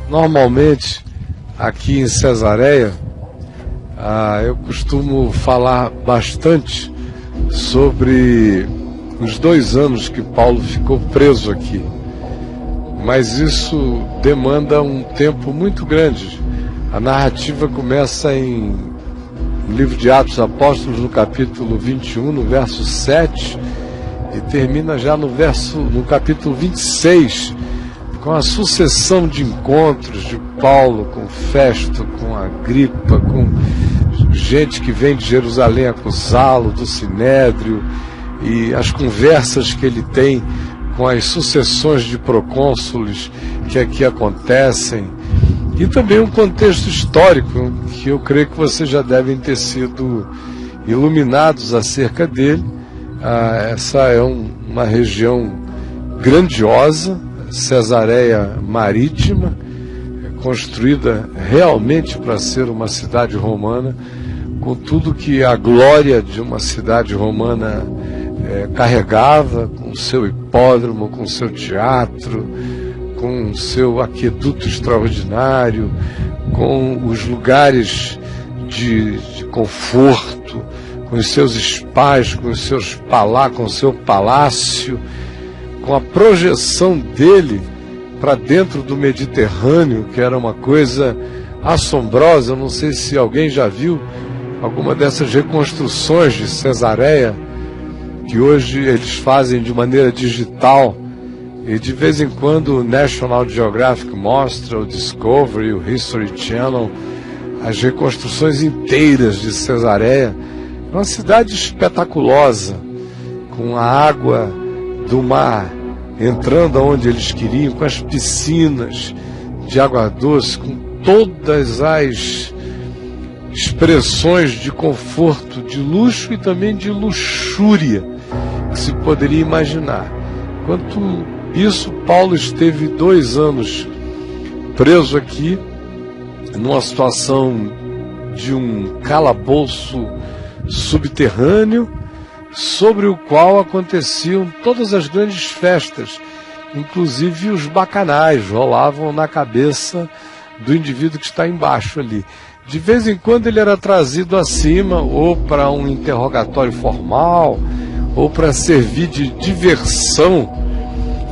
Normalmente, aqui em Cesareia, eu costumo falar bastante sobre os 2 anos que Paulo ficou preso aqui. Mas isso demanda um tempo muito grande. A narrativa começa no livro de Atos dos Apóstolos, no capítulo 21, no verso 7, e termina já no capítulo 26, com a sucessão de encontros de Paulo com Festo, com Agripa, com gente que vem de Jerusalém acusá-lo, do Sinédrio, e as conversas que ele tem com as sucessões de procônsules que aqui acontecem, e também um contexto histórico que eu creio que vocês já devem ter sido iluminados acerca dele. Essa é uma região grandiosa, Cesareia Marítima, construída realmente para ser uma cidade romana, com tudo que a glória de uma cidade romana carregava, com seu hipódromo, com seu teatro, com seu aqueduto extraordinário, com os lugares de conforto, com os seus spas, com o seu palácio, com a projeção dele para dentro do Mediterrâneo, que era uma coisa assombrosa. Eu não sei se alguém já viu alguma dessas reconstruções de Cesareia, que hoje eles fazem de maneira digital, e de vez em quando o National Geographic mostra, o Discovery, o History Channel, as reconstruções inteiras de Cesareia. É uma cidade espetaculosa, com a água do mar entrando onde eles queriam, com as piscinas de água doce, com todas as expressões de conforto, de luxo e também de luxúria que se poderia imaginar. Enquanto isso, Paulo esteve 2 anos preso aqui, numa situação de um calabouço subterrâneo, sobre o qual aconteciam todas as grandes festas, inclusive os bacanais rolavam na cabeça do indivíduo que está embaixo ali. De vez em quando ele era trazido acima, ou para um interrogatório formal, ou para servir de diversão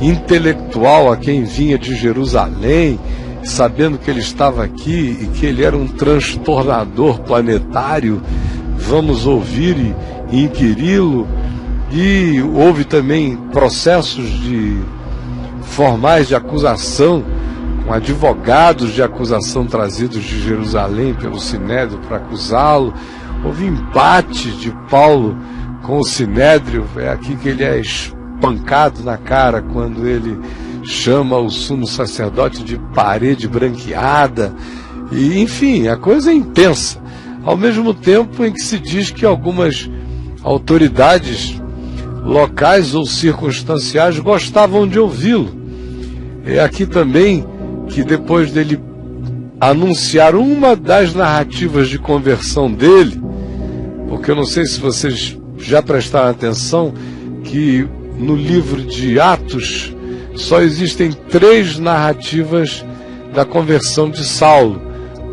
intelectual a quem vinha de Jerusalém, sabendo que ele estava aqui e que ele era um transtornador planetário. Vamos ouvir e inquiri-lo. E houve também processos formais de acusação, com advogados de acusação trazidos de Jerusalém pelo Sinédrio para acusá-lo. Houve embate de Paulo com o Sinédrio. É aqui que ele é espancado na cara quando ele chama o sumo sacerdote de parede branqueada. E, enfim, a coisa é intensa. Ao mesmo tempo em que se diz que algumas autoridades locais ou circunstanciais gostavam de ouvi-lo. É aqui também que, depois dele anunciar uma das narrativas de conversão dele, porque eu não sei se vocês já prestaram atenção que no livro de Atos só existem 3 narrativas da conversão de Saulo,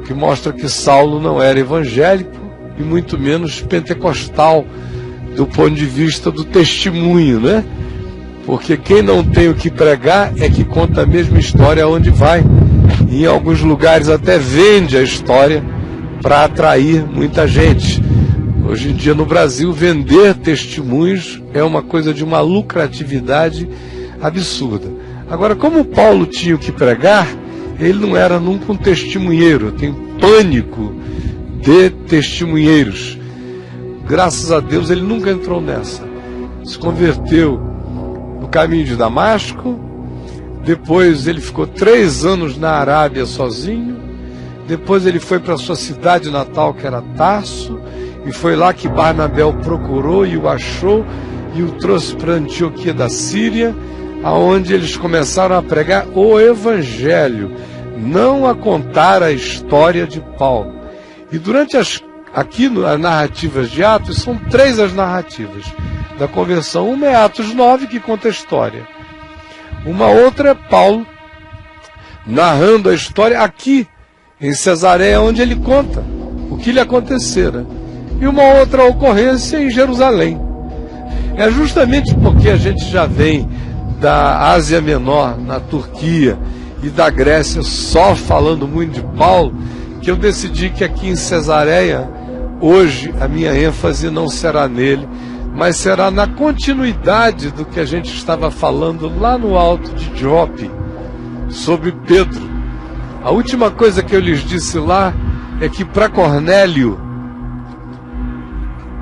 que mostra que Saulo não era evangélico e muito menos pentecostal do ponto de vista do testemunho, né? Porque quem não tem o que pregar é que conta a mesma história aonde vai. E em alguns lugares até vende a história para atrair muita gente. Hoje em dia no Brasil, vender testemunhos é uma coisa de uma lucratividade absurda. Agora, como Paulo tinha o que pregar, ele não era nunca um testemunheiro. Eu tenho pânico de testemunheiros. Graças a Deus ele nunca entrou nessa. Se converteu no caminho de Damasco. Depois ele ficou 3 anos na Arábia sozinho. Depois ele foi para sua cidade natal, que era Tarso, e foi lá que Barnabé o procurou e o achou e o trouxe para Antioquia da Síria, aonde eles começaram a pregar o Evangelho, não a contar a história de Paulo. E durante as narrativas de Atos, são 3 as narrativas da conversão. Uma é Atos 9, que conta a história. Uma outra é Paulo narrando a história aqui, em Cesareia, onde ele conta o que lhe acontecera. E uma outra ocorrência em Jerusalém. É justamente porque a gente já vem da Ásia Menor, na Turquia, e da Grécia, só falando muito de Paulo, que eu decidi que aqui em Cesareia, hoje, a minha ênfase não será nele, mas será na continuidade do que a gente estava falando lá no alto de Jope, sobre Pedro. A última coisa que eu lhes disse lá é que para Cornélio,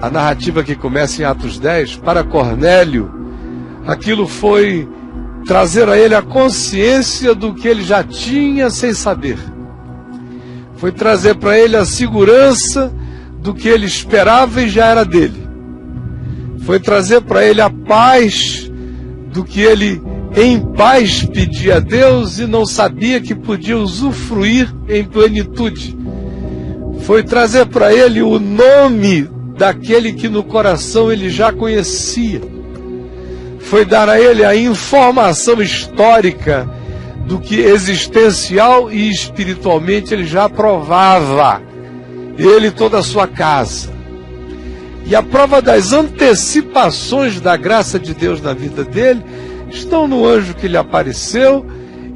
a narrativa que começa em Atos 10, para Cornélio, aquilo foi trazer a ele a consciência do que ele já tinha sem saber. Foi trazer para ele a segurança do que ele esperava e já era dele. Foi trazer para ele a paz do que ele em paz pedia a Deus e não sabia que podia usufruir em plenitude. Foi trazer para ele o nome daquele que no coração ele já conhecia. Foi dar a ele a informação histórica do que existencial e espiritualmente ele já provava. Ele e toda a sua casa. E a prova das antecipações da graça de Deus na vida dele estão no anjo que lhe apareceu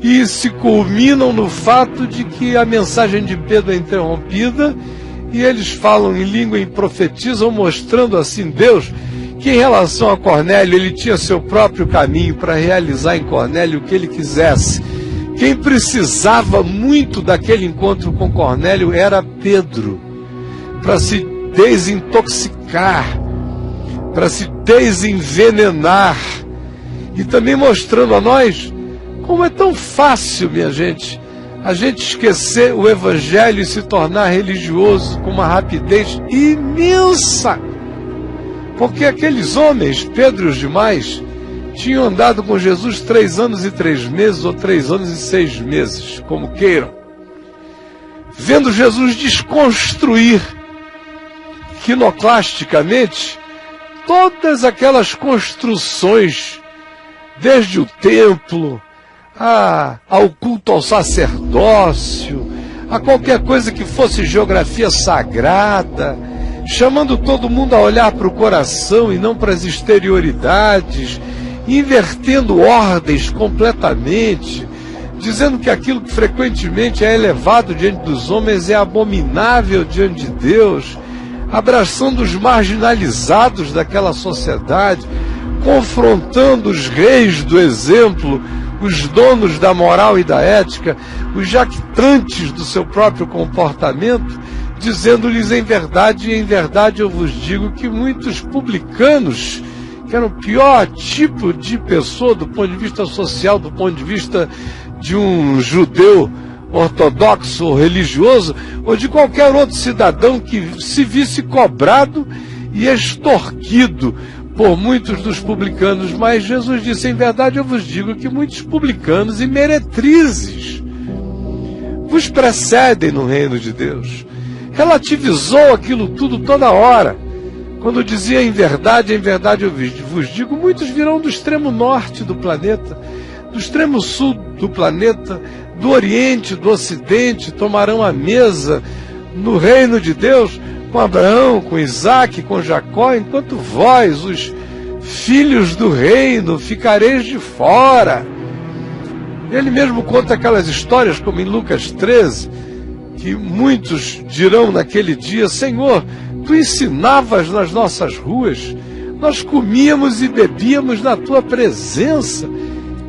e se culminam no fato de que a mensagem de Pedro é interrompida e eles falam em língua e profetizam, mostrando assim Deus que em relação a Cornélio ele tinha seu próprio caminho para realizar em Cornélio o que ele quisesse. Quem precisava muito daquele encontro com Cornélio era Pedro, para se desintoxicar, para se desenvenenar, e também mostrando a nós como é tão fácil, minha gente, a gente esquecer o Evangelho e se tornar religioso com uma rapidez imensa. Porque aqueles homens, Pedro e os demais, tinham andado com Jesus 3 anos e 3 meses, ou 3 anos e 6 meses, como queiram, vendo Jesus desconstruir quinoclasticamente todas aquelas construções, desde o templo, ao culto ao sacerdócio, a qualquer coisa que fosse geografia sagrada, chamando todo mundo a olhar para o coração e não para as exterioridades, invertendo ordens completamente, dizendo que aquilo que frequentemente é elevado diante dos homens é abominável diante de Deus, abraçando os marginalizados daquela sociedade, confrontando os reis do exemplo, os donos da moral e da ética, os jactantes do seu próprio comportamento, dizendo-lhes em verdade eu vos digo que muitos publicanos, que eram o pior tipo de pessoa do ponto de vista social, do ponto de vista de um judeu ortodoxo ou religioso, ou de qualquer outro cidadão que se visse cobrado e extorquido por muitos dos publicanos. Mas Jesus disse, em verdade eu vos digo que muitos publicanos e meretrizes vos precedem no reino de Deus. Relativizou aquilo tudo toda hora. Quando dizia em verdade eu vos digo, muitos virão do extremo norte do planeta, do extremo sul do planeta, do oriente, do ocidente, tomarão a mesa no reino de Deus com Abraão, com Isaac, com Jacó, enquanto vós, os filhos do reino, ficareis de fora. Ele mesmo conta aquelas histórias, como em Lucas 13, que muitos dirão naquele dia, Senhor, tu ensinavas nas nossas ruas, nós comíamos e bebíamos na tua presença.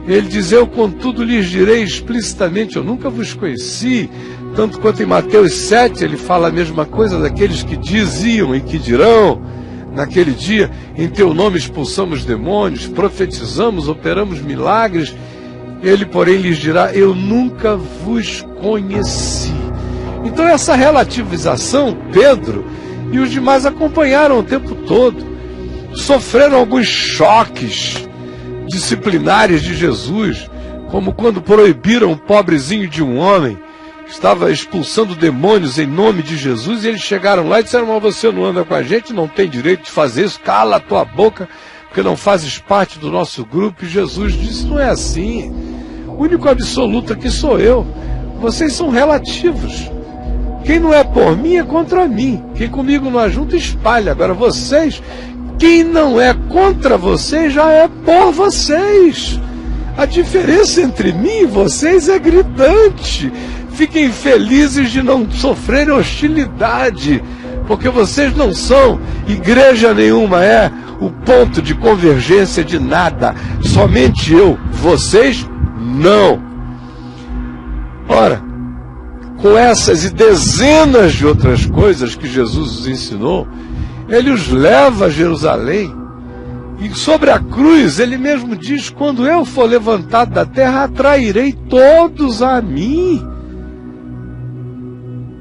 Ele diz, eu contudo lhes direi explicitamente, eu nunca vos conheci. Tanto quanto em Mateus 7, ele fala a mesma coisa daqueles que diziam e que dirão naquele dia, em teu nome expulsamos demônios, profetizamos, operamos milagres. Ele, porém, lhes dirá, eu nunca vos conheci. Então essa relativização, Pedro e os demais acompanharam o tempo todo, sofreram alguns choques disciplinares de Jesus, como quando proibiram um pobrezinho de um homem que estava expulsando demônios em nome de Jesus, e eles chegaram lá e disseram, mas você não anda com a gente, não tem direito de fazer isso, cala a tua boca, porque não fazes parte do nosso grupo. E Jesus disse, não é assim. O único absoluto aqui sou eu. Vocês são relativos. Quem não é por mim é contra mim. Quem comigo não ajunta, espalha. Agora vocês, quem não é contra vocês, já é por vocês. A diferença entre mim e vocês é gritante. Fiquem felizes de não sofrerem hostilidade, porque vocês não são, igreja nenhuma é o ponto de convergência de nada. Somente eu, vocês não. Ora, com essas e dezenas de outras coisas que Jesus os ensinou, ele os leva a Jerusalém. E sobre a cruz, ele mesmo diz: quando eu for levantado da terra, atrairei todos a mim.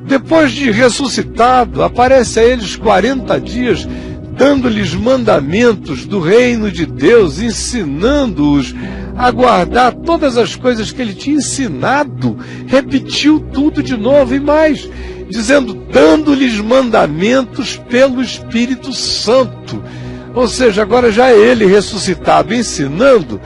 Depois de ressuscitado, aparece a eles 40 dias, dando-lhes mandamentos do reino de Deus, ensinando-os a guardar todas as coisas que ele tinha ensinado. Repetiu tudo de novo e mais, dizendo: dando-lhes mandamentos pelo Espírito Santo. Ou seja, agora já é ele ressuscitado ensinando,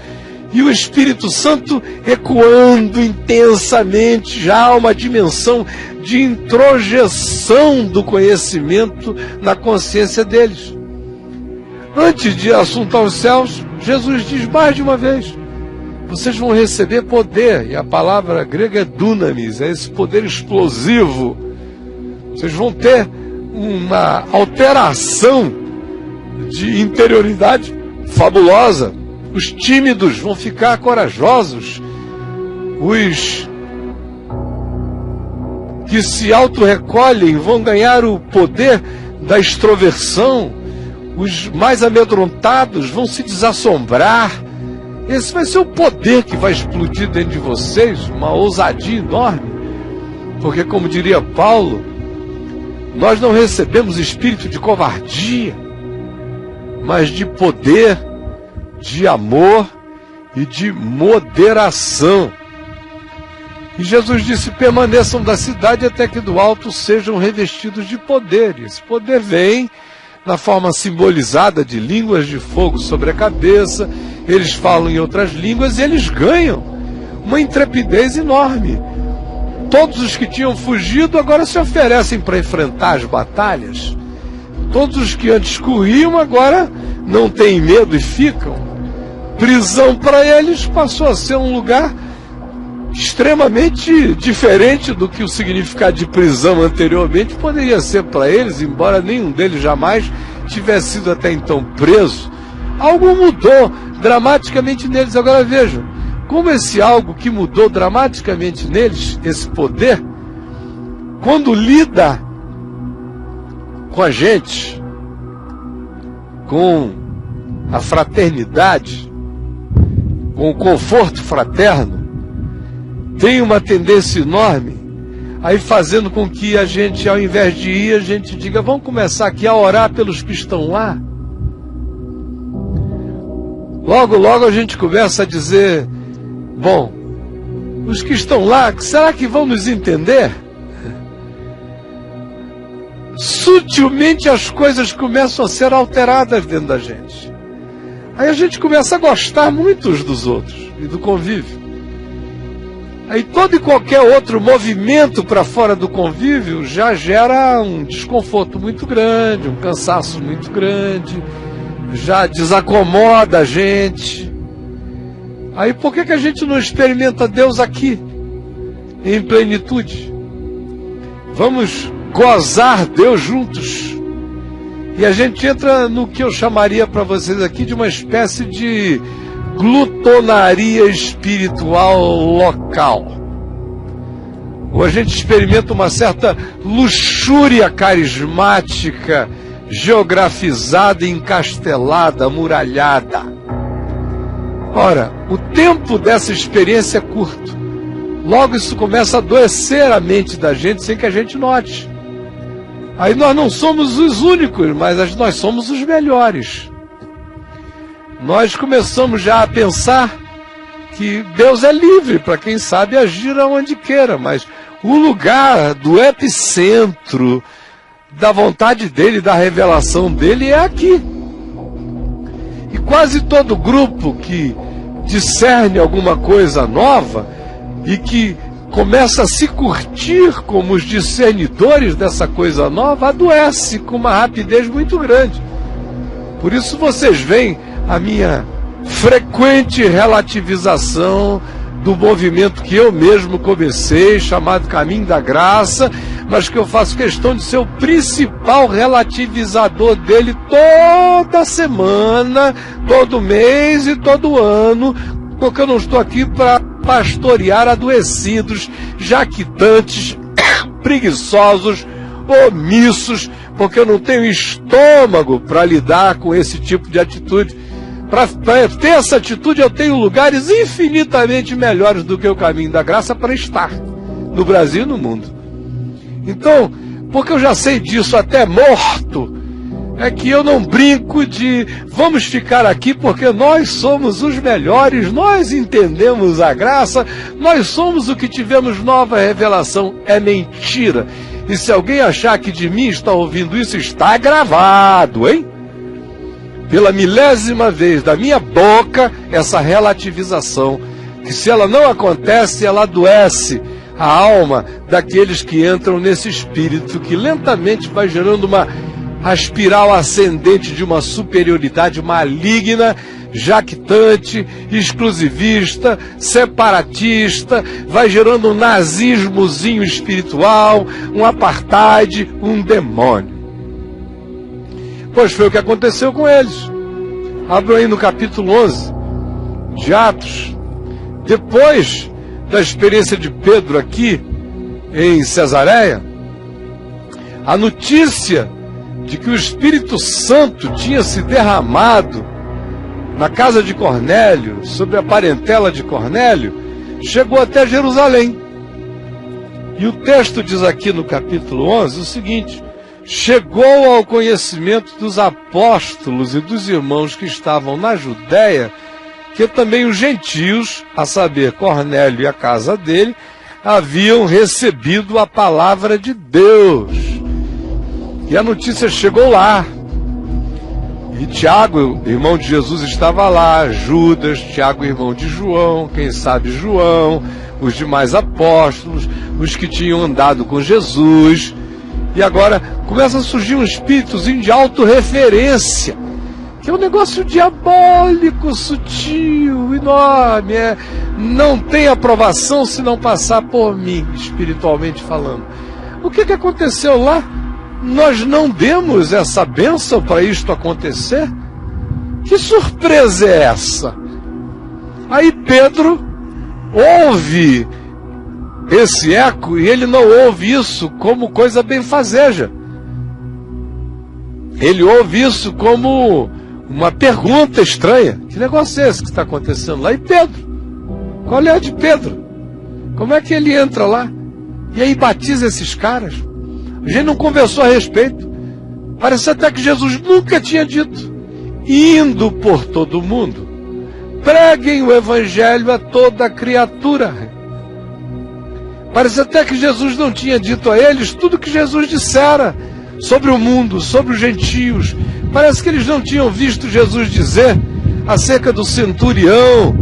e o Espírito Santo ecoando intensamente. Já há uma dimensão de introjeção do conhecimento na consciência deles. Antes de assunto aos céus, Jesus diz mais de uma vez: vocês vão receber poder. E a palavra grega é dunamis, é esse poder explosivo. Vocês vão ter uma alteração de interioridade fabulosa. Os tímidos vão ficar corajosos. Os que se autorrecolhem vão ganhar o poder da extroversão. Os mais amedrontados vão se desassombrar. Esse vai ser o poder que vai explodir dentro de vocês, uma ousadia enorme. Porque, como diria Paulo, nós não recebemos espírito de covardia, mas de poder, de amor e de moderação. E Jesus disse: permaneçam da cidade até que do alto sejam revestidos de poder. E esse poder vem na forma simbolizada de línguas de fogo sobre a cabeça. Eles falam em outras línguas e eles ganham uma intrepidez enorme. Todos os que tinham fugido agora se oferecem para enfrentar as batalhas. Todos os que antes corriam agora não têm medo e ficam. Prisão para eles passou a ser um lugar extremamente diferente do que o significado de prisão anteriormente poderia ser para eles, embora nenhum deles jamais tivesse sido até então preso. Algo mudou dramaticamente neles. Agora vejam, como esse algo que mudou dramaticamente neles, esse poder, quando lida com a gente, com a fraternidade, com o conforto fraterno, tem uma tendência enorme aí fazendo com que a gente, ao invés de ir, a gente diga: vamos começar aqui a orar pelos que estão lá. Logo, logo a gente começa a dizer: bom, os que estão lá, será que vão nos entender? Sutilmente as coisas começam a ser alteradas dentro da gente. Aí a gente começa a gostar muito uns dos outros e do convívio. Aí todo e qualquer outro movimento para fora do convívio já gera um desconforto muito grande, um cansaço muito grande, já desacomoda a gente. Aí por que a gente não experimenta Deus aqui, em plenitude? Vamos gozar Deus juntos. E a gente entra no que eu chamaria para vocês aqui de uma espécie de glutonaria espiritual local. Ou a gente experimenta uma certa luxúria carismática, geografizada, encastelada, amuralhada. Ora, o tempo dessa experiência é curto. Logo isso começa a adoecer a mente da gente sem que a gente note. Aí nós não somos os únicos, mas nós somos os melhores. Nós começamos já a pensar que Deus é livre para quem sabe agir aonde queira, mas o lugar do epicentro da vontade dele, da revelação dele é aqui. E quase todo grupo que discerne alguma coisa nova e que começa a se curtir como os discernidores dessa coisa nova, adoece com uma rapidez muito grande. Por isso vocês veem a minha frequente relativização do movimento que eu mesmo comecei, chamado Caminho da Graça, mas que eu faço questão de ser o principal relativizador dele toda semana, todo mês e todo ano, porque eu não estou aqui para pastorear adoecidos, jaquitantes, preguiçosos, omissos, porque eu não tenho estômago para lidar com esse tipo de atitude. Para ter essa atitude, eu tenho lugares infinitamente melhores do que o Caminho da Graça para estar, no Brasil e no mundo. Então, porque eu já sei disso até morto, é que eu não brinco de vamos ficar aqui porque nós somos os melhores, nós entendemos a graça, nós somos o que tivemos nova revelação. É mentira. E se alguém achar que de mim está ouvindo isso, está gravado, hein? Pela milésima vez da minha boca, essa relativização, que se ela não acontece, ela adoece a alma daqueles que entram nesse espírito, que lentamente vai gerando a espiral ascendente de uma superioridade maligna, jactante, exclusivista, separatista, vai gerando um nazismozinho espiritual, um apartheid, um demônio. Pois foi o que aconteceu com eles. Abram aí no capítulo 11 de Atos. Depois da experiência de Pedro aqui em Cesareia, a notícia de que o Espírito Santo tinha se derramado na casa de Cornélio, sobre a parentela de Cornélio, chegou até Jerusalém. E o texto diz aqui no capítulo 11 o seguinte: chegou ao conhecimento dos apóstolos e dos irmãos que estavam na Judéia, que também os gentios, a saber, Cornélio e a casa dele, haviam recebido a palavra de Deus. E a notícia chegou lá. E Tiago, irmão de Jesus, estava lá, Judas, Tiago, irmão de João, quem sabe João, os demais apóstolos, os que tinham andado com Jesus. E agora começa a surgir um espíritozinho de autorreferência, que é um negócio diabólico, sutil, enorme. Não tem aprovação se não passar por mim, espiritualmente falando. O que aconteceu lá? Nós não demos essa bênção para isto acontecer? Que surpresa é essa? Aí Pedro ouve esse eco e ele não ouve isso como coisa benfazeja. Ele ouve isso como uma pergunta estranha. Que negócio é esse que está acontecendo lá? E Pedro? Qual é a de Pedro? Como é que ele entra lá? E aí batiza esses caras? A gente não conversou a respeito. Parece até que Jesus nunca tinha dito: indo por todo o mundo, preguem o evangelho a toda criatura. Parece até que Jesus não tinha dito a eles tudo que Jesus dissera sobre o mundo, sobre os gentios. Parece que eles não tinham visto Jesus dizer acerca do centurião,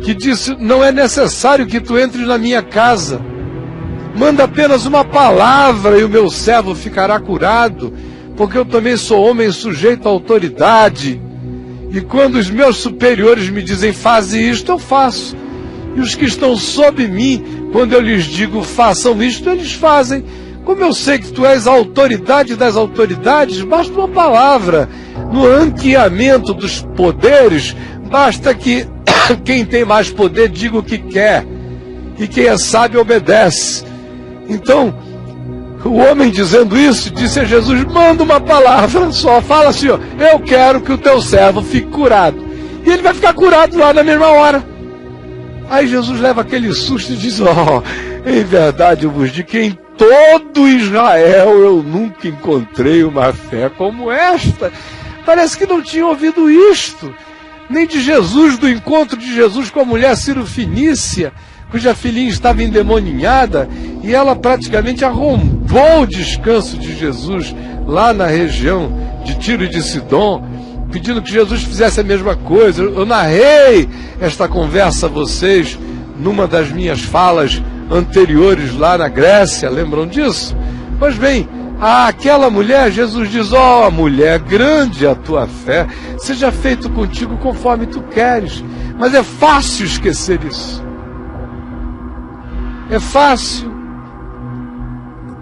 que disse: não é necessário que tu entres na minha casa, manda apenas uma palavra e o meu servo ficará curado, porque eu também sou homem sujeito à autoridade, e quando os meus superiores me dizem faze isto, eu faço, e os que estão sob mim, quando eu lhes digo façam isto, eles fazem. Como eu sei que tu és a autoridade das autoridades, basta uma palavra. No ranqueamento dos poderes, basta que quem tem mais poder diga o que quer, e quem é sábio obedece. Então, o homem dizendo isso, disse a Jesus: manda uma palavra só, fala assim, ó, eu quero que o teu servo fique curado. E ele vai ficar curado lá na mesma hora. Aí Jesus leva aquele susto e diz: em verdade eu vos digo que em todo Israel eu nunca encontrei uma fé como esta. Parece que não tinha ouvido isto, nem de Jesus, do encontro de Jesus com a mulher Cirofenícia, cuja filhinha estava endemoninhada, e ela praticamente arrombou o descanso de Jesus lá na região de Tiro e de Sidom, pedindo que Jesus fizesse a mesma coisa. Eu narrei esta conversa a vocês numa das minhas falas anteriores lá na Grécia, lembram disso? Pois bem, àquela mulher, Jesus diz: ó, mulher, grande a tua fé, seja feito contigo conforme tu queres. Mas é fácil esquecer isso. É fácil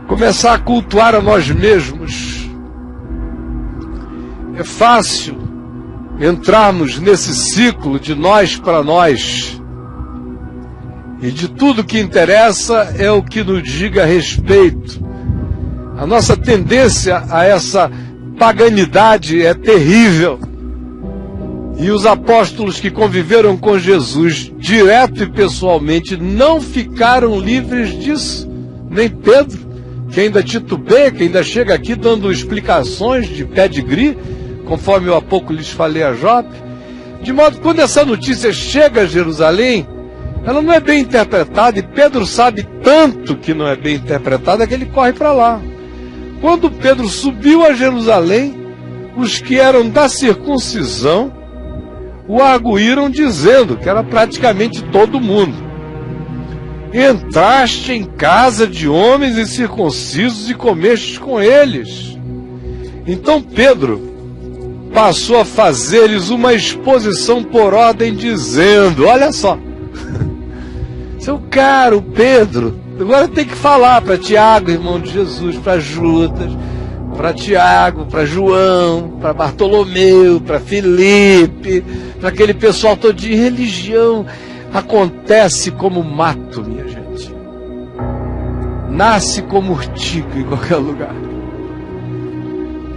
começar a cultuar a nós mesmos. É fácil entrarmos nesse ciclo de nós para nós. E de tudo que interessa é o que nos diga respeito. A nossa tendência a essa paganidade é terrível. E os apóstolos que conviveram com Jesus, direto e pessoalmente, não ficaram livres disso. Nem Pedro, que ainda titubeia, que ainda chega aqui dando explicações de pedigree, conforme eu há pouco lhes falei a Jope. De modo que quando essa notícia chega a Jerusalém, ela não é bem interpretada, e Pedro sabe tanto que não é bem interpretada que ele corre para lá. Quando Pedro subiu a Jerusalém, os que eram da circuncisão o arguíram dizendo que era praticamente todo mundo: entraste em casa de homens incircuncisos e comestes com eles. Então Pedro passou a fazer-lhes uma exposição por ordem, dizendo: olha só, seu caro Pedro, agora tem que falar para Tiago, irmão de Jesus, para Judas, para Tiago, para João, para Bartolomeu, para Filipe, para aquele pessoal todo de religião. Acontece como mato, minha gente. Nasce como urtiga em qualquer lugar.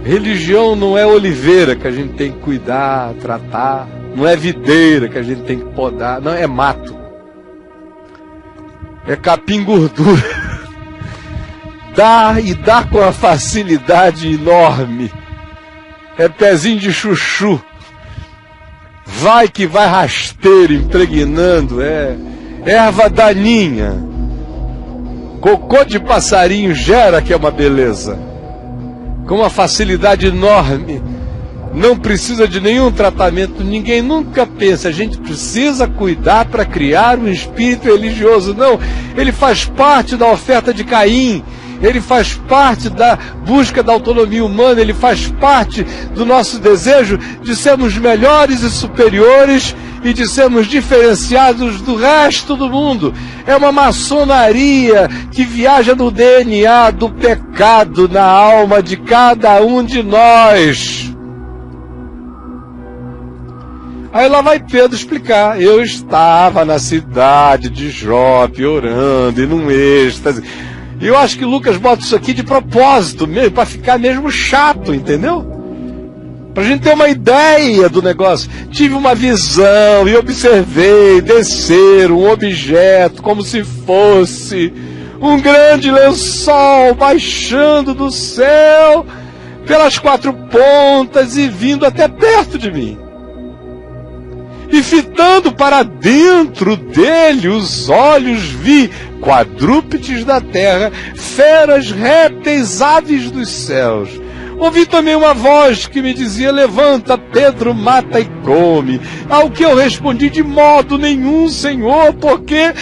Religião não é oliveira que a gente tem que cuidar, tratar. Não é videira que a gente tem que podar. Não, é mato. É capim gordura. Dá com uma facilidade enorme. É pezinho de chuchu. Vai que vai rasteiro, impregnando. É erva daninha. Cocô de passarinho gera, que é uma beleza. Com uma facilidade enorme. Não precisa de nenhum tratamento. Ninguém nunca pensa: a gente precisa cuidar para criar um espírito religioso. Não, ele faz parte da oferta de Caim. Ele faz parte da busca da autonomia humana. Ele faz parte do nosso desejo de sermos melhores e superiores e de sermos diferenciados do resto do mundo. É uma maçonaria que viaja no DNA do pecado na alma de cada um de nós. Aí lá vai Pedro explicar: eu estava na cidade de Jope orando e num êxtase. E eu acho que Lucas bota isso aqui de propósito mesmo, para ficar mesmo chato, entendeu? Para a gente ter uma ideia do negócio. Tive uma visão e observei descer um objeto como se fosse um grande lençol baixando do céu pelas quatro pontas e vindo até perto de mim. E fitando para dentro dele os olhos vi quadrúpedes da terra, feras, répteis, aves dos céus. Ouvi também uma voz que me dizia: levanta, Pedro, mata e come. Ao que eu respondi: de modo nenhum, Senhor, porque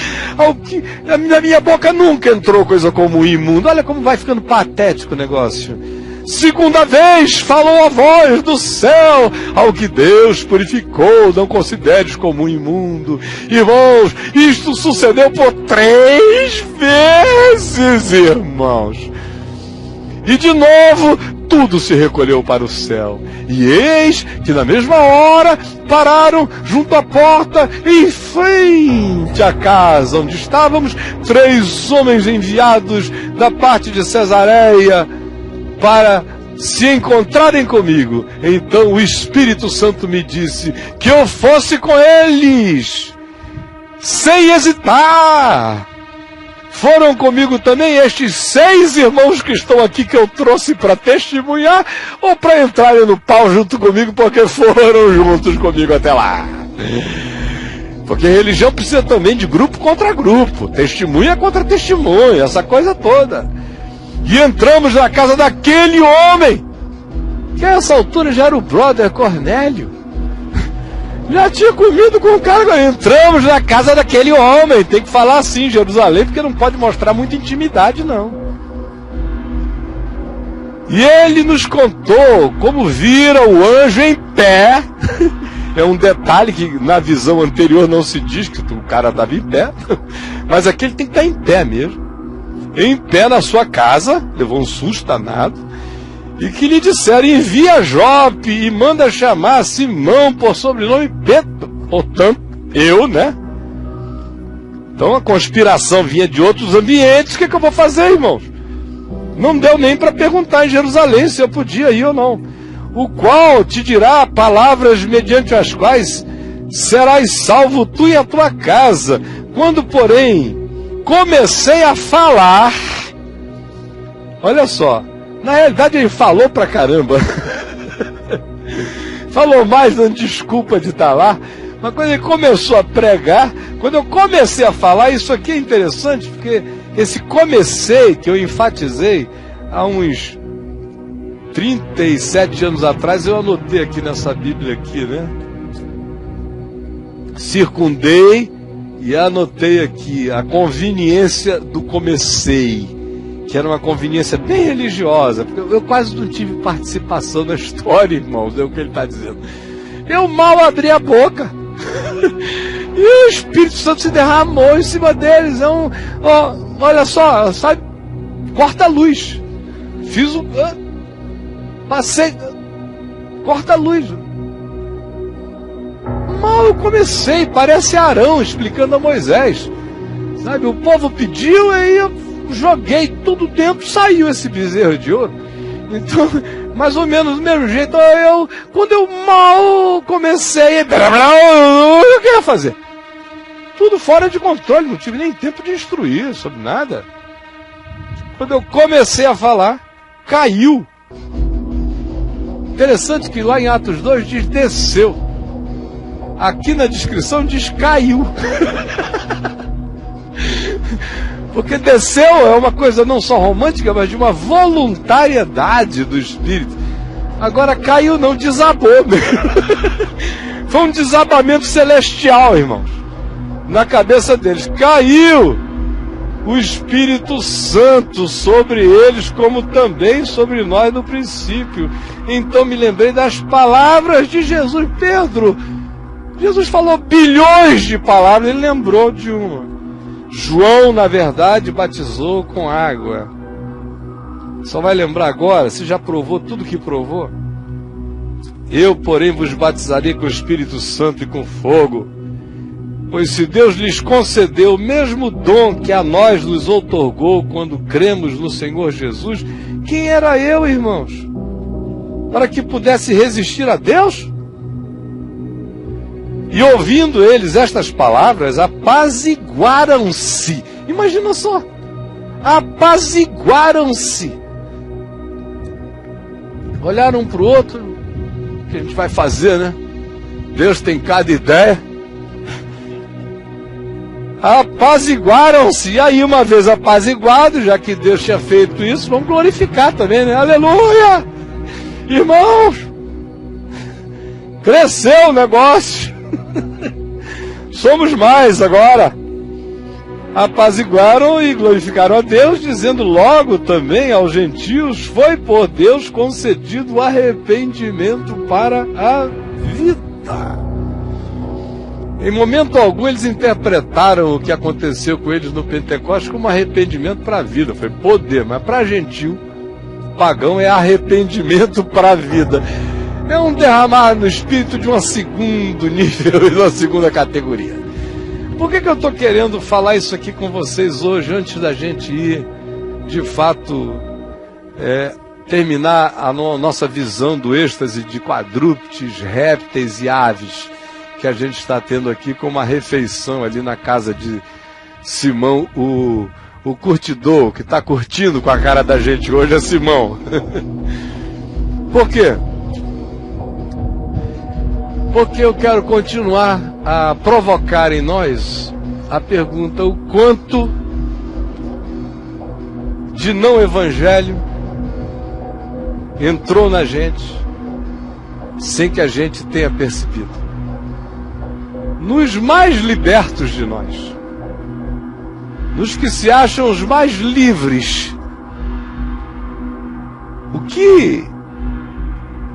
na minha boca nunca entrou coisa como imundo. Olha como vai ficando patético o negócio. Segunda vez falou a voz do céu: ao que Deus purificou, não consideres como imundo. Irmãos, isto sucedeu por 3 vezes, irmãos. E de novo, tudo se recolheu para o céu. E eis que na mesma hora pararam junto à porta, em frente à casa onde estávamos, 3 homens enviados da parte de Cesareia para se encontrarem comigo. Então o Espírito Santo me disse que eu fosse com eles, sem hesitar. Foram comigo também estes 6 irmãos que estão aqui, que eu trouxe para testemunhar, ou para entrarem no pau junto comigo, porque foram juntos comigo até lá. Porque religião precisa também de grupo contra grupo, testemunha contra testemunha, essa coisa toda. E entramos na casa daquele homem, que a essa altura já era o brother Cornélio. Já tinha comido com o cara. Entramos na casa daquele homem. Tem que falar assim, Jerusalém, porque não pode mostrar muita intimidade, não. E ele nos contou como vira o anjo em pé. É um detalhe que na visão anterior não se diz que o cara estava em pé. Mas aqui ele tem que estar em pé mesmo. Em pé na sua casa. Levou um susto danado. E que lhe disseram: envia Jope e manda chamar Simão por sobrenome Pedro. Portanto, eu, né? Então a conspiração vinha de outros ambientes. O que eu vou fazer, irmãos? Não deu nem para perguntar em Jerusalém se eu podia ir ou não. O qual te dirá palavras mediante as quais serás salvo tu e a tua casa. Quando, porém, comecei a falar, olha só, na realidade ele falou pra caramba. Falou mais dando desculpa de estar lá. Mas quando ele começou a pregar, quando eu comecei a falar, isso aqui é interessante, porque esse comecei, que eu enfatizei há uns 37 anos atrás, eu anotei aqui nessa Bíblia aqui, né? Circundei e anotei aqui a conveniência do comecei, que era uma conveniência bem religiosa, porque eu quase não tive participação na história, irmãos, é o que ele está dizendo. Eu mal abri a boca. E o Espírito Santo se derramou em cima deles. Olha só, sabe? Corta a luz. Fiz o... Passei... Corta a luz. Mal eu comecei, parece Arão explicando a Moisés. Sabe, o povo pediu, aí eu joguei tudo dentro, saiu esse bezerro de ouro. Então, mais ou menos do mesmo jeito, quando eu mal comecei, o que eu ia fazer? Tudo fora de controle, não tive nem tempo de instruir sobre nada. Quando eu comecei a falar, caiu. Interessante que lá em Atos 2 diz desceu. Aqui na descrição diz caiu. Porque desceu é uma coisa não só romântica, mas de uma voluntariedade do Espírito. Agora caiu não, desabou mesmo. Foi um desabamento celestial, irmãos. Na cabeça deles. Caiu o Espírito Santo sobre eles, como também sobre nós no princípio. Então me lembrei das palavras de Jesus. Pedro, Jesus falou bilhões de palavras, ele lembrou de uma. João, na verdade, batizou com água. Só vai lembrar agora, se já provou tudo que provou. Eu, porém, vos batizarei com o Espírito Santo e com fogo. Pois se Deus lhes concedeu o mesmo dom que a nós nos outorgou quando cremos no Senhor Jesus, quem era eu, irmãos? Para que pudesse resistir a Deus? E ouvindo eles estas palavras, apaziguaram-se. Imagina só. Apaziguaram-se. Olharam um para o outro. O que a gente vai fazer, né? Deus tem cada ideia. Apaziguaram-se. E aí, uma vez apaziguado, já que Deus tinha feito isso, vamos glorificar também, né? Aleluia! Irmãos, cresceu o negócio. Somos mais agora. Apaziguaram e glorificaram a Deus, dizendo logo também aos gentios: foi por Deus concedido o arrependimento para a vida. Em momento algum eles interpretaram o que aconteceu com eles no Pentecostes como arrependimento para a vida. Foi poder, mas para gentil, pagão, é arrependimento para a vida. É um derramar no Espírito de um segundo nível e de uma segunda categoria. Por que eu estou querendo falar isso aqui com vocês hoje, antes da gente ir, de fato, terminar a nossa visão do êxtase de quadrúpedes, répteis e aves, que a gente está tendo aqui com uma refeição ali na casa de Simão, o curtidor, que está curtindo com a cara da gente hoje é Simão. Por quê? Porque eu quero continuar a provocar em nós a pergunta: o quanto de não evangelho entrou na gente sem que a gente tenha percebido. Nos mais libertos de nós, nos que se acham os mais livres, o que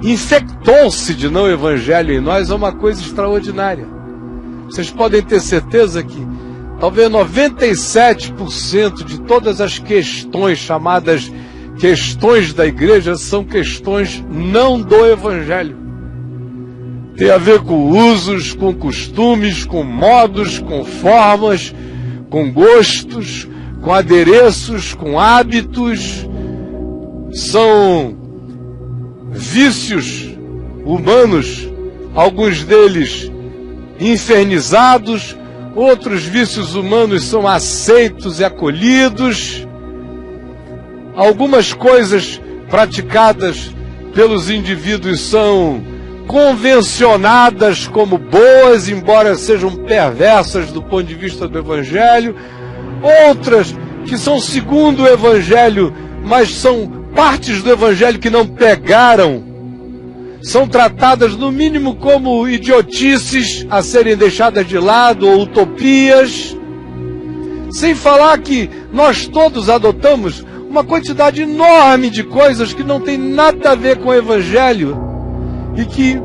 infectou-se de não evangelho em nós é uma coisa extraordinária. Vocês podem ter certeza que talvez 97% de todas as questões chamadas questões da igreja são questões não do evangelho. Tem a ver com usos, com costumes, com modos, com formas, com gostos, com adereços, com hábitos. São vícios humanos, alguns deles infernizados, outros vícios humanos são aceitos e acolhidos. Algumas coisas praticadas pelos indivíduos são convencionadas como boas, embora sejam perversas do ponto de vista do Evangelho. Outras que são segundo o Evangelho, mas são partes do Evangelho que não pegaram, são tratadas no mínimo como idiotices a serem deixadas de lado, ou utopias. Sem falar que nós todos adotamos uma quantidade enorme de coisas que não tem nada a ver com o Evangelho e que,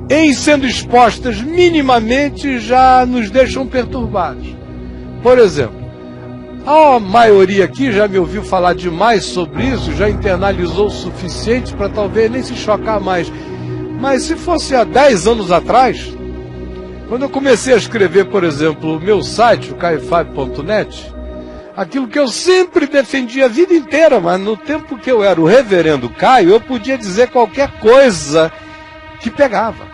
em sendo expostas minimamente, já nos deixam perturbados. Por exemplo, a maioria aqui já me ouviu falar demais sobre isso, já internalizou o suficiente para talvez nem se chocar mais. Mas se fosse há 10 anos atrás, quando eu comecei a escrever, por exemplo, o meu site, o caio5.net, aquilo que eu sempre defendi a vida inteira, mas no tempo que eu era o reverendo Caio, eu podia dizer qualquer coisa que pegava.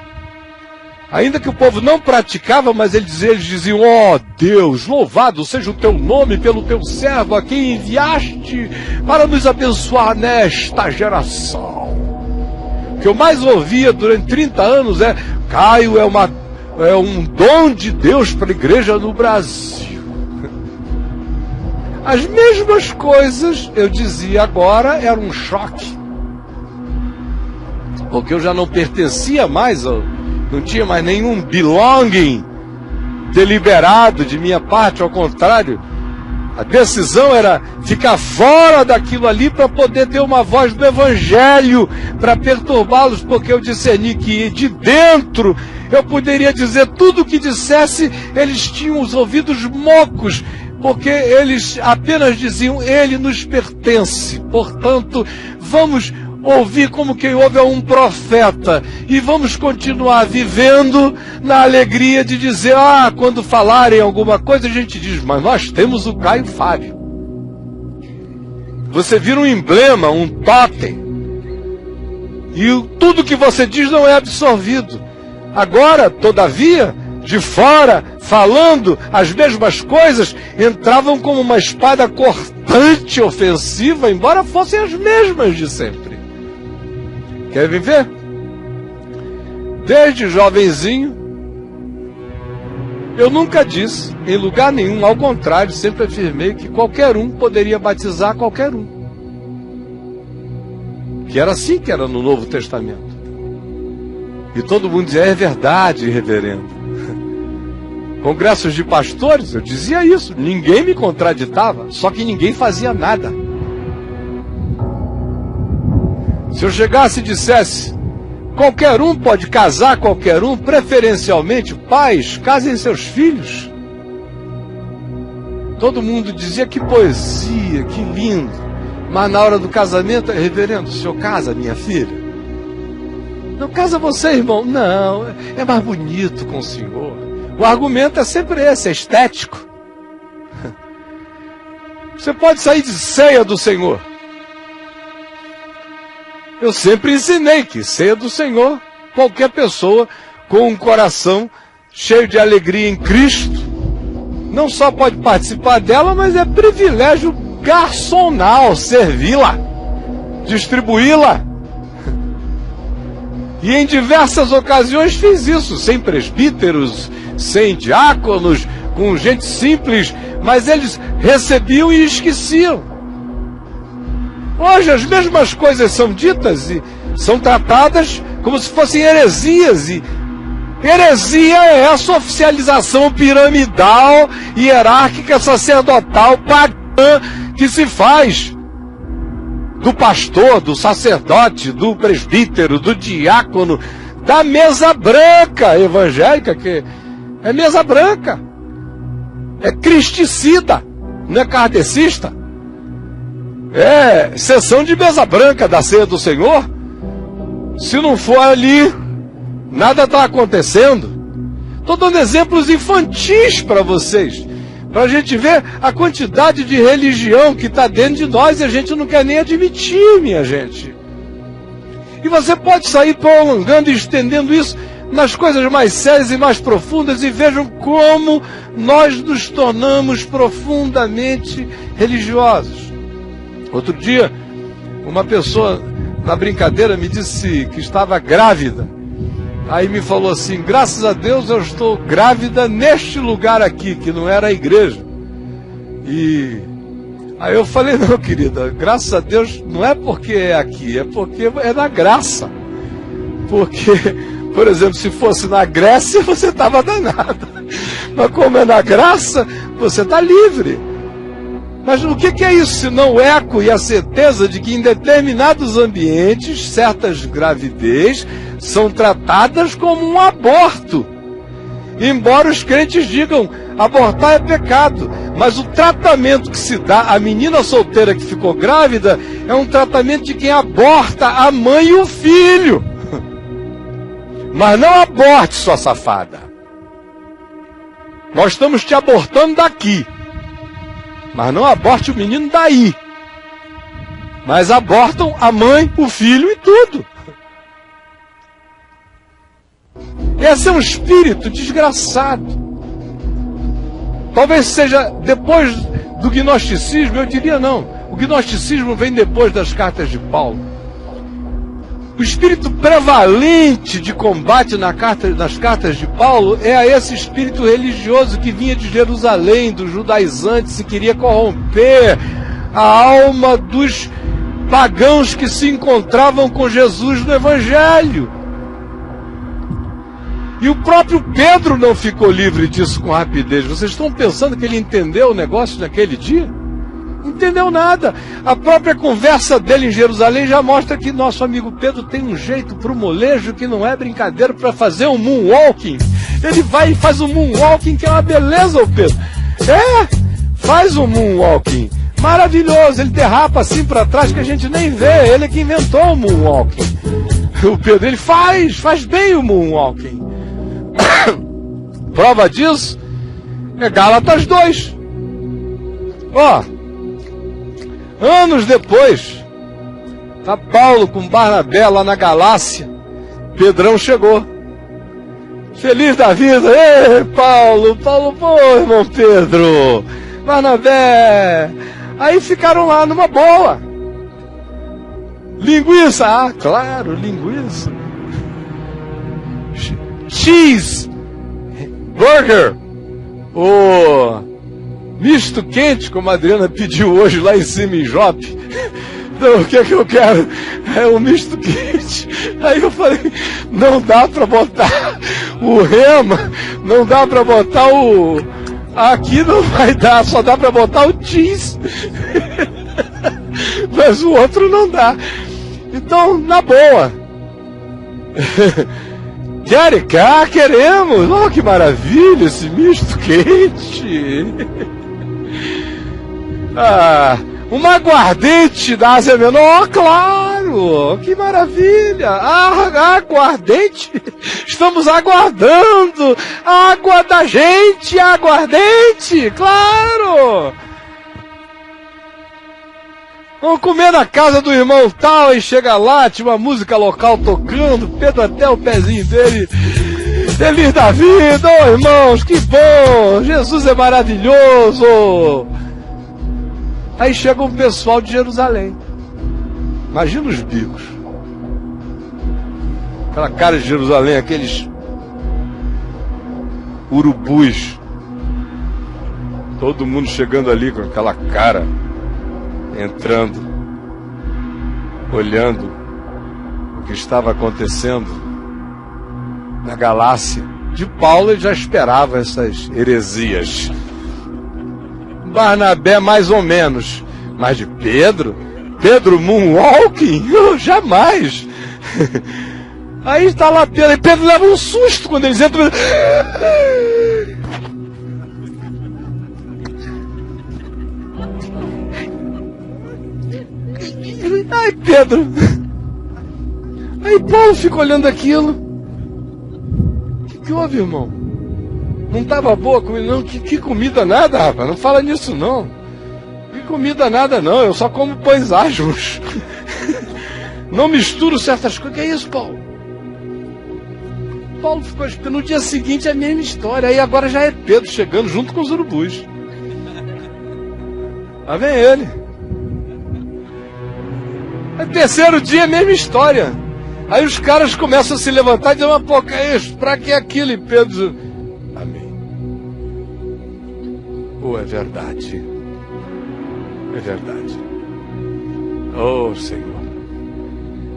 Ainda que o povo não praticava, mas eles diziam: ó Deus, louvado seja o teu nome pelo teu servo a quem enviaste para nos abençoar nesta geração. O que eu mais ouvia durante 30 anos é: Caio é um dom de Deus para a igreja no Brasil. As mesmas coisas eu dizia agora, era um choque. Porque eu já não pertencia mais, não tinha mais nenhum belonging deliberado de minha parte, ao contrário. A decisão era ficar fora daquilo ali para poder ter uma voz do Evangelho, para perturbá-los, porque eu discerni que de dentro eu poderia dizer tudo o que dissesse, eles tinham os ouvidos mocos, porque eles apenas diziam: ele nos pertence, portanto, vamos ouvir como quem ouve a um profeta, e vamos continuar vivendo na alegria de dizer: quando falarem alguma coisa a gente diz, mas nós temos o Caio Fábio. Você vira um emblema, um totem, e tudo que você diz não é absorvido. Agora, todavia, de fora, falando as mesmas coisas, entravam como uma espada cortante, ofensiva, embora fossem as mesmas de sempre. Querem ver? Desde jovenzinho, eu nunca disse, em lugar nenhum, ao contrário, sempre afirmei que qualquer um poderia batizar qualquer um. Que era assim que era no Novo Testamento. E todo mundo dizia: é verdade, reverendo. Congressos de pastores, eu dizia isso, ninguém me contraditava, só que ninguém fazia nada. Se eu chegasse e dissesse: qualquer um pode casar qualquer um, preferencialmente pais, casem seus filhos, todo mundo dizia: que poesia, que lindo. Mas na hora do casamento: reverendo, o senhor casa minha filha? Não casa você, irmão? Não, é mais bonito com o senhor. O argumento é sempre esse, é estético. Você pode sair de ceia do Senhor. Eu sempre ensinei que ceia do Senhor, qualquer pessoa com um coração cheio de alegria em Cristo, não só pode participar dela, mas é privilégio garçonal servi-la, distribuí-la. E em diversas ocasiões fiz isso, sem presbíteros, sem diáconos, com gente simples, mas eles recebiam e esqueciam. Hoje as mesmas coisas são ditas e são tratadas como se fossem heresias. E heresia é essa oficialização piramidal, hierárquica, sacerdotal, pagã, que se faz do pastor, do sacerdote, do presbítero, do diácono, da mesa branca evangélica, que é mesa branca, é cristicida, não é kardecista, é sessão de mesa branca da ceia do Senhor. Se não for ali, nada está acontecendo. Estou dando exemplos infantis para vocês, para a gente ver a quantidade de religião que está dentro de nós e a gente não quer nem admitir, minha gente. E você pode sair prolongando e estendendo isso nas coisas mais sérias e mais profundas, e vejam como nós nos tornamos profundamente religiosos. Outro dia, uma pessoa, na brincadeira, me disse que estava grávida. Aí me falou assim: graças a Deus eu estou grávida neste lugar aqui, que não era a igreja. E aí eu falei: não, querida, graças a Deus não é porque é aqui, é porque é na graça. Porque, por exemplo, se fosse na Grécia, você estava danada. Mas como é na graça, você está livre. Mas o que é isso, se não o eco e a certeza de que em determinados ambientes, certas gravidez são tratadas como um aborto. Embora os crentes digam, abortar é pecado, mas o tratamento que se dá à menina solteira que ficou grávida é um tratamento de quem aborta a mãe e o filho. Mas não aborte, sua safada. Nós estamos te abortando daqui, mas não aborte o menino daí. Mas abortam a mãe, o filho e tudo. Esse é um espírito desgraçado. Talvez seja depois do gnosticismo, eu diria não. O gnosticismo vem depois das cartas de Paulo. O espírito prevalente de combate nas cartas de Paulo é esse espírito religioso que vinha de Jerusalém, dos judaizantes, e queria corromper a alma dos pagãos que se encontravam com Jesus no Evangelho. E o próprio Pedro não ficou livre disso com rapidez. Vocês estão pensando que ele entendeu o negócio naquele dia? Não entendeu nada. A própria conversa dele em Jerusalém já mostra que nosso amigo Pedro tem um jeito para o molejo que não é brincadeira, para fazer um moonwalking. Ele vai e faz um moonwalking que é uma beleza, o Pedro. Faz um moonwalking maravilhoso. Ele derrapa assim para trás que a gente nem vê. Ele é que inventou o moonwalking. O Pedro, ele faz bem o moonwalking. Prova disso é Gálatas 2. Anos depois, tá Paulo com Barnabé lá na Galácia. Pedrão chegou, feliz da vida. Ei, Paulo, pô, irmão Pedro, Barnabé. Aí ficaram lá numa boa. Linguiça, claro, linguiça. Cheese burger, o misto quente, como a Adriana pediu hoje lá em cima em Jope. Então, o que é que eu quero? É um misto quente. Aí eu falei, não dá para botar o rema, não dá para botar o... Aqui não vai dar, só dá para botar o cheese. Mas o outro não dá. Então, na boa. Queremos! Oh, que maravilha esse misto quente! Uma aguardente da Ásia Menor, claro! Que maravilha! Aguardente! Estamos aguardando! Água da gente, aguardente! Claro! Vamos comer na casa do irmão tal, e chega lá, tinha uma música local tocando, Pedro até o pezinho dele, feliz da vida, irmãos, que bom, Jesus é maravilhoso. Aí chega um pessoal de Jerusalém, imagina os bicos, aquela cara de Jerusalém, aqueles urubus, todo mundo chegando ali com aquela cara, entrando, olhando, o que estava acontecendo na Galácia. De Paulo ele já esperava essas heresias. Barnabé mais ou menos, mas de Pedro moonwalking? Jamais. Aí está lá Pedro, e Pedro leva um susto quando eles entram. Ai, Pedro. Aí Paulo fica olhando aquilo. O que houve, irmão? Não estava boa a comida, não? Que comida nada, rapaz? Não fala nisso, não. Que comida nada, não. Eu só como pães asmos. Não misturo certas coisas. Que é isso, Paulo? Paulo ficou esperando. No dia seguinte é a mesma história. Aí agora já é Pedro chegando junto com os urubus. Lá vem ele. É terceiro dia, a mesma história. Aí os caras começam a se levantar e dizem, mas pô, que é isso? Pra que aquilo? E Pedro diz, amém. Oh, é verdade. É verdade. Oh, Senhor.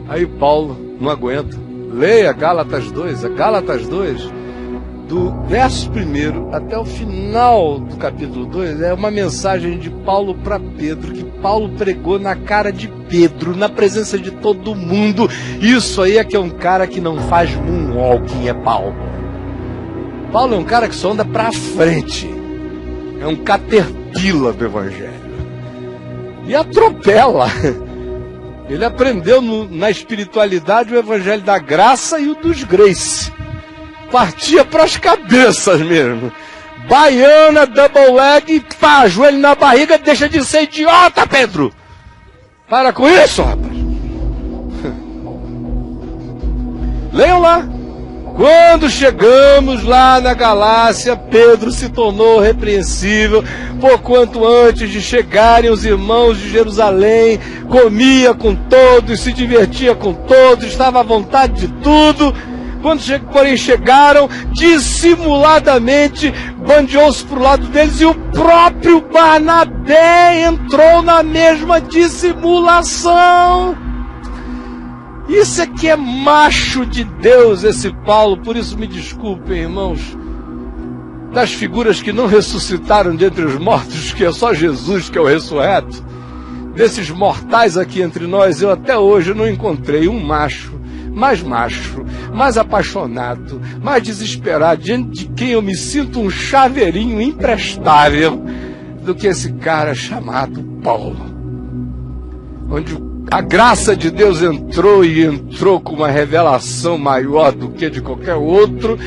Aí Paulo não aguenta. Leia Gálatas 2. A Gálatas 2, do verso 1 até o final do capítulo 2, é uma mensagem de Paulo para Pedro, que Paulo pregou na cara de Pedro, na presença de todo mundo. Isso aí é que é um cara que não faz moonwalking, é Paulo. Paulo é um cara que só anda para frente. É um caterpillar do Evangelho. E atropela. Ele aprendeu na espiritualidade o Evangelho da graça e o dos grace. Partia para as cabeças mesmo. Baiana, double leg, pá, joelho na barriga, deixa de ser idiota, Pedro. Para com isso, rapaz. Leiam lá. Quando chegamos lá na Galácia, Pedro se tornou repreensível, porquanto antes de chegarem os irmãos de Jerusalém, comia com todos, se divertia com todos, estava à vontade de tudo. Quando porém chegaram, dissimuladamente bandeou-se para o lado deles, e o próprio Barnabé entrou na mesma dissimulação. Isso é que é macho de Deus, esse Paulo. Por isso me desculpem, irmãos, das figuras que não ressuscitaram dentre os mortos, que é só Jesus que é o ressurreto. Desses mortais aqui entre nós, eu até hoje não encontrei um macho, mais apaixonado, mais desesperado, diante de quem eu me sinto um chaveirinho imprestável, do que esse cara chamado Paulo. Onde a graça de Deus entrou com uma revelação maior do que de qualquer outro,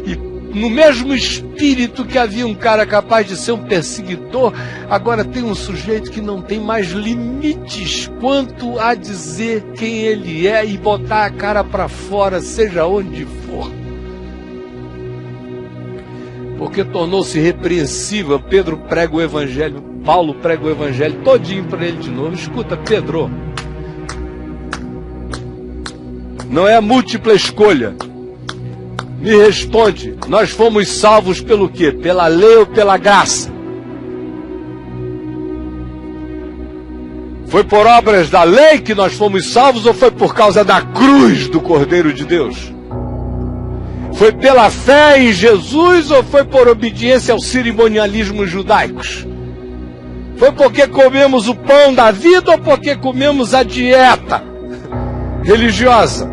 e no mesmo espírito que havia um cara capaz de ser um perseguidor, agora tem um sujeito que não tem mais limites quanto a dizer quem ele é e botar a cara para fora, seja onde for. Porque tornou-se repreensível. Pedro prega o Evangelho, Paulo prega o Evangelho todinho para ele de novo. Escuta, Pedro, não é a múltipla escolha. Me responde, nós fomos salvos pelo quê? Pela lei ou pela graça? Foi por obras da lei que nós fomos salvos, ou foi por causa da cruz do Cordeiro de Deus? Foi pela fé em Jesus, ou foi por obediência aos cerimonialismos judaicos? Foi porque comemos o pão da vida, ou porque comemos a dieta religiosa?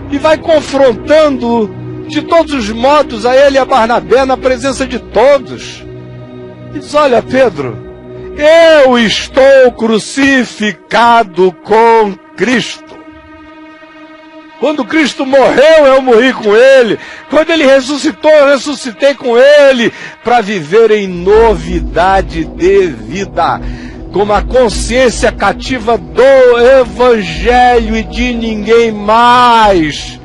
E vai confrontando de todos os modos a ele e a Barnabé na presença de todos. E diz, olha, Pedro, eu estou crucificado com Cristo. Quando Cristo morreu, eu morri com Ele. Quando Ele ressuscitou, eu ressuscitei com Ele, para viver em novidade de vida, com a consciência cativa do Evangelho e de ninguém mais.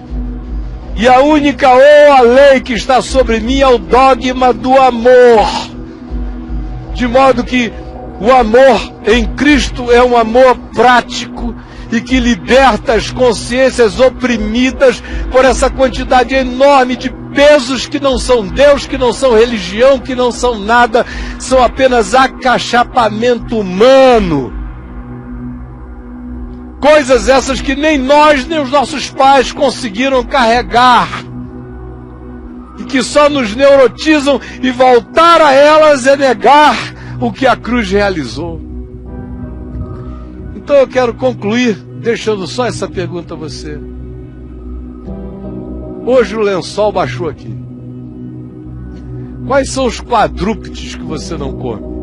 E a única a lei que está sobre mim é o dogma do amor. De modo que o amor em Cristo é um amor prático e que liberta as consciências oprimidas por essa quantidade enorme de pesos que não são Deus, que não são religião, que não são nada, são apenas acachapamento humano. Coisas essas que nem nós, nem os nossos pais conseguiram carregar. E que só nos neurotizam, e voltar a elas é negar o que a cruz realizou. Então eu quero concluir deixando só essa pergunta a você. Hoje o lençol baixou aqui. Quais são os quadrúpedes que você não come?